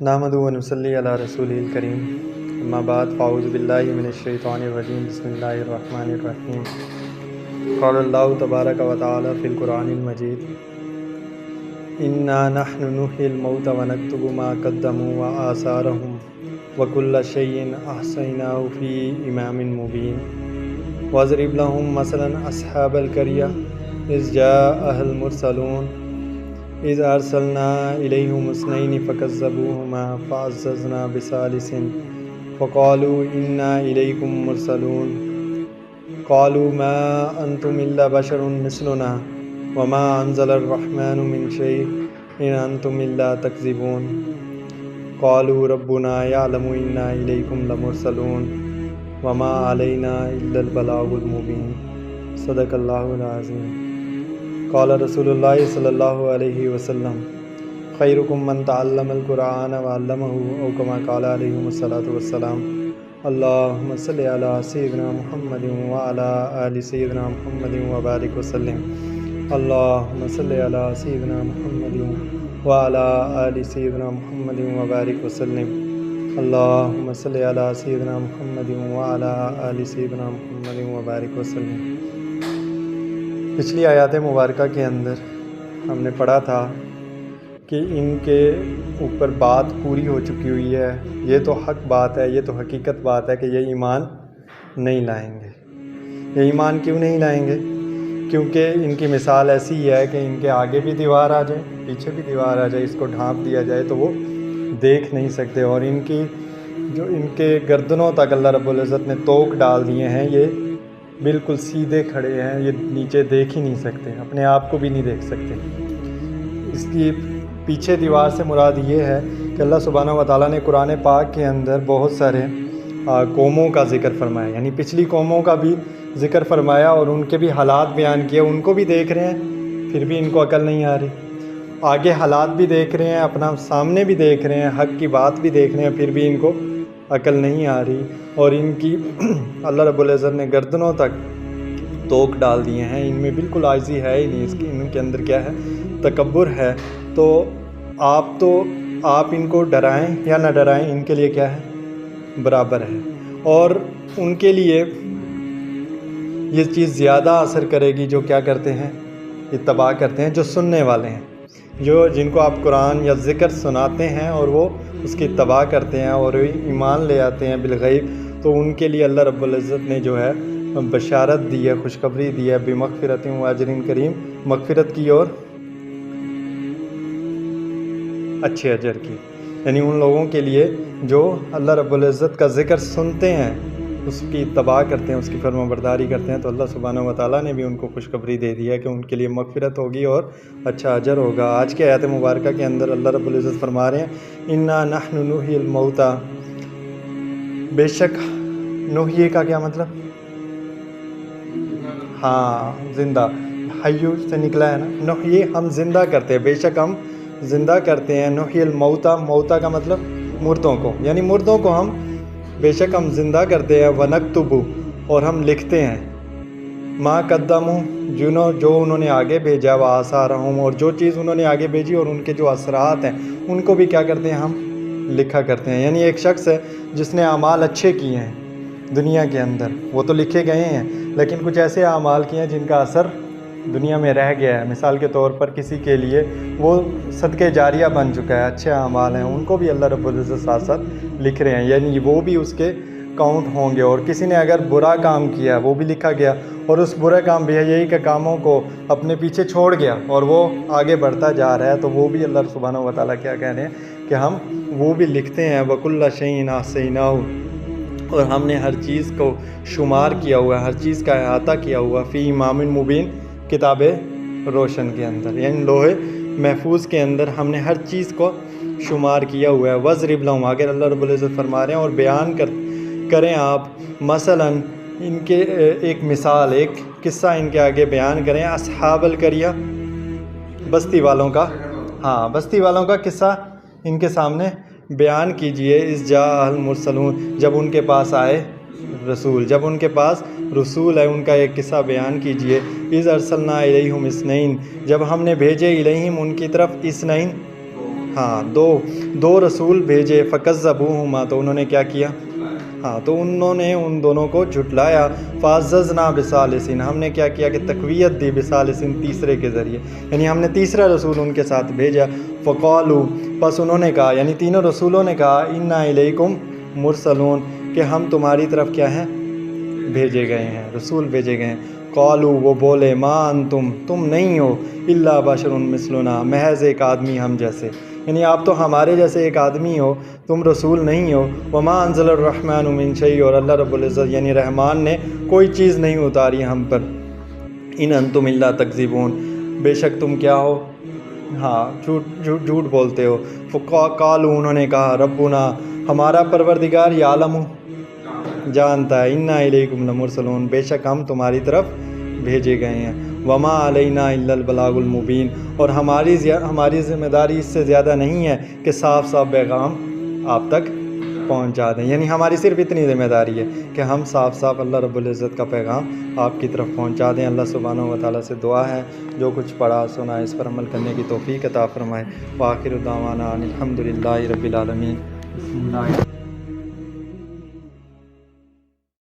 نحمدہ و نصلی علی رسولہ الکریم، اما بعد فاعوذ باللہ من الشیطان الرجیم، بسم اللہ الرحمن الرحیم۔ قال اللہ تبارک و تعالی فی القرآن المجید، انا نحن نحیی الموت ونکتب ما قدموا وآثارهم وکل شیء احصیناہ فی امام مبین۔ واضرب لهم مثلا اصحاب القریہ اذ جاءها المرسلون اذ ارسلنا الیہم اثنین فکذبوہما فعززنا بثالث فقالوا انا الیکم مرسلون قالوا ما انتم الا بشر مثلنا وما انزل الرحمن من شیء ان انتم الا تکذبون قالوا ربنا یعلم انا الیکم لمرسلون وما علینا الا البلاغ المبین۔ صدق اللہ العظیم۔ قال رسول اللہ صلی اللہ علیہ وسلم، خیرکم من تعلم القرآن وعلمہ او کما قال علیہ الصلاۃ والسلام۔ اللہم صلی علی سیدنا محمد وعلی آل سیدنا محمد وبارک وسلم۔ اللہم صلی علی سیدنا محمد وعلی آل سیدنا محمد وبارک وسلم۔ اللہم صلی علی سیدنا محمد وعلی آل سیدنا محمد وبارک وسلم۔ پچھلی آیات مبارکہ کے اندر ہم نے پڑھا تھا کہ ان کے اوپر بات پوری ہو چکی ہوئی ہے، یہ تو حق بات ہے، یہ تو حقیقت بات ہے کہ یہ ایمان نہیں لائیں گے۔ یہ ایمان کیوں نہیں لائیں گے؟ کیونکہ ان کی مثال ایسی ہے کہ ان کے آگے بھی دیوار آ جائے، پیچھے بھی دیوار آ جائے، اس کو ڈھانپ دیا جائے تو وہ دیکھ نہیں سکتے، اور ان کی جو ان کے گردنوں تک اللہ رب العزت نے توق ڈال دیے ہیں، یہ بالکل سیدھے کھڑے ہیں، یہ نیچے دیکھ ہی نہیں سکتے، اپنے آپ کو بھی نہیں دیکھ سکتے۔ اس کی پیچھے دیوار سے مراد یہ ہے کہ اللہ سبحانہ و تعالیٰ نے قرآن پاک کے اندر بہت سارے قوموں کا ذکر فرمایا، یعنی پچھلی قوموں کا بھی ذکر فرمایا اور ان کے بھی حالات بیان کیے، ان کو بھی دیکھ رہے ہیں پھر بھی ان کو عقل نہیں آ رہی، آگے حالات بھی دیکھ رہے ہیں، اپنا سامنے بھی دیکھ رہے ہیں، حق کی بات بھی دیکھ رہے ہیں، پھر بھی ان کو عقل نہیں آ رہی، اور ان کی اللہ رب العزت نے گردنوں تک توق ڈال دیے ہیں، ان میں بالکل عاجزی ہے ہی نہیں، اس کی ان کے اندر کیا ہے؟ تکبر ہے۔ تو آپ ان کو ڈرائیں یا نہ ڈرائیں، ان کے لیے کیا ہے؟ برابر ہے، اور ان کے لیے یہ چیز زیادہ اثر کرے گی جو کیا کرتے ہیں؟ اتباع کرتے ہیں، جو سننے والے ہیں، جن کو آپ قرآن یا ذکر سناتے ہیں اور وہ اس کی اتباع کرتے ہیں اور ایمان لے آتے ہیں بالغیب، تو ان کے لیے اللہ رب العزت نے جو ہے بشارت دی ہے، خوشخبری دی ہے، بمغفرت و اجر کریم، مغفرت کی اور اچھے اجر کی، یعنی ان لوگوں کے لیے جو اللہ رب العزت کا ذکر سنتے ہیں، اس کی اتباع کرتے ہیں، اس کی فرما برداری کرتے ہیں، تو اللہ سبحانہ و تعالیٰ نے بھی ان کو خوشخبری دے دی ہے کہ ان کے لیے مغفرت ہوگی اور اچھا اجر ہوگا۔ آج کے آیات مبارکہ کے اندر اللہ رب العزت فرما رہے ہیں، انا نحن نحیی الموتى، بے شک نحیی کا کیا مطلب؟ ہاں، زندہ، حیو سے نکلا ہے نا، نحیی ہم زندہ کرتے ہیں، بے شک ہم زندہ کرتے ہیں، نحیی الموتى، موتى کا مطلب مردوں کو، یعنی مردوں کو ہم بے شک ہم زندہ کرتے ہیں، ونکتب، اور ہم لکھتے ہیں، ما قدموا، جو انہوں نے آگے بھیجا، وآثارہم، اور جو چیز انہوں نے آگے بھیجی اور ان کے جو اثرات ہیں ان کو بھی کیا کرتے ہیں؟ ہم لکھا کرتے ہیں۔ یعنی ایک شخص ہے جس نے اعمال اچھے کیے ہیں دنیا کے اندر، وہ تو لکھے گئے ہیں، لیکن کچھ ایسے اعمال کیے ہیں جن کا اثر دنیا میں رہ گیا ہے۔ مثال کے طور پر کسی کے لیے وہ صدقہ جاریہ بن چکا ہے، اچھے اعمال ہیں، ان کو بھی اللہ رب العزت ساتھ ساتھ لکھ رہے ہیں، یعنی وہ بھی اس کے کاؤنٹ ہوں گے۔ اور کسی نے اگر برا کام کیا وہ بھی لکھا گیا، اور اس برے کام بے حیائی کے کاموں کو اپنے پیچھے چھوڑ گیا اور وہ آگے بڑھتا جا رہا ہے، تو وہ بھی اللہ سبحانہ و تعالیٰ کیا کہہ رہے ہیں کہ ہم وہ بھی لکھتے ہیں، وَكُلَّ شَيْءٍ أَحْصَيْنَاهُ، اور ہم نے ہر چیز کو شمار کیا ہوا ہے، ہر چیز کا احاطہ کیا ہوا، فی امام مبین، کتاب روشن کے اندر، یعنی لوح محفوظ کے اندر ہم نے ہر چیز کو شمار کیا ہوا ہے۔ وَاضْرِبْ لَهُمْ، آگے اللہ رب العزت فرما رہے ہیں، اور بیان کریں آپ مثلاً ان کے ایک مثال، ایک قصہ ان کے آگے بیان کریں، اصحاب القریہ، بستی والوں کا، ہاں بستی والوں کا قصہ ان کے سامنے بیان کیجئے۔ اذ جاء المرسلون، جب ان کے پاس آئے رسول، جب ان کے پاس رسول ہے، ان کا ایک قصہ بیان کیجئے۔ اذ ارسلنا الیہم اثنین، جب ہم نے بھیجے الیہم ان کی طرف، اثنین ہاں دو رسول بھیجے، فکذبوہما، تو انہوں نے کیا کیا؟ ہاں تو انہوں نے ان دونوں کو جھٹلایا، فعززنا بثالثین، ہم نے کیا کیا کہ تقویت دی بثالثین، تیسرے کے ذریعے، یعنی ہم نے تیسرا رسول ان کے ساتھ بھیجا، فقالوا، پس انہوں نے کہا، یعنی تینوں رسولوں نے کہا، انا الیکم مرسلون، کہ ہم تمہاری طرف کیا ہیں؟ بھیجے گئے ہیں، رسول بھیجے گئے ہیں۔ قالوا، وہ بولے، ما انتم، تم نہیں ہو، الا بشر مثلنا، محض ایک آدمی ہم جیسے، یعنی آپ تو ہمارے جیسے ایک آدمی ہو، تم رسول نہیں ہو۔ وما انزل الرحمن من شیء، اور اللہ رب العزت یعنی رحمان نے کوئی چیز نہیں اتاری ہم پر۔ ان انتم الا تکذبون، بے شک تم کیا ہو؟ ہاں جھوٹ بولتے ہو۔ فقالوا، انہوں نے کہا، ربنا، ہمارا پروردگار، یعلم، جانتا ہے، انا الیکم لمرسلون، بے شک ہم تمہاری طرف بھیجے گئے ہیں۔ وما علینا الا البلاغ المبین، اور ہماری ذمہ داری اس سے زیادہ نہیں ہے کہ صاف صاف پیغام آپ تک پہنچا دیں، یعنی ہماری صرف اتنی ذمہ داری ہے کہ ہم صاف صاف اللہ رب العزت کا پیغام آپ کی طرف پہنچا دیں۔ اللہ سبحانہ و تعالیٰ سے دعا ہے جو کچھ پڑھا سنا اس پر عمل کرنے کی توفیق عطا فرمائے۔ وآخر دعوانا ان الحمد للہ رب العالمین۔ بسم اللہ۔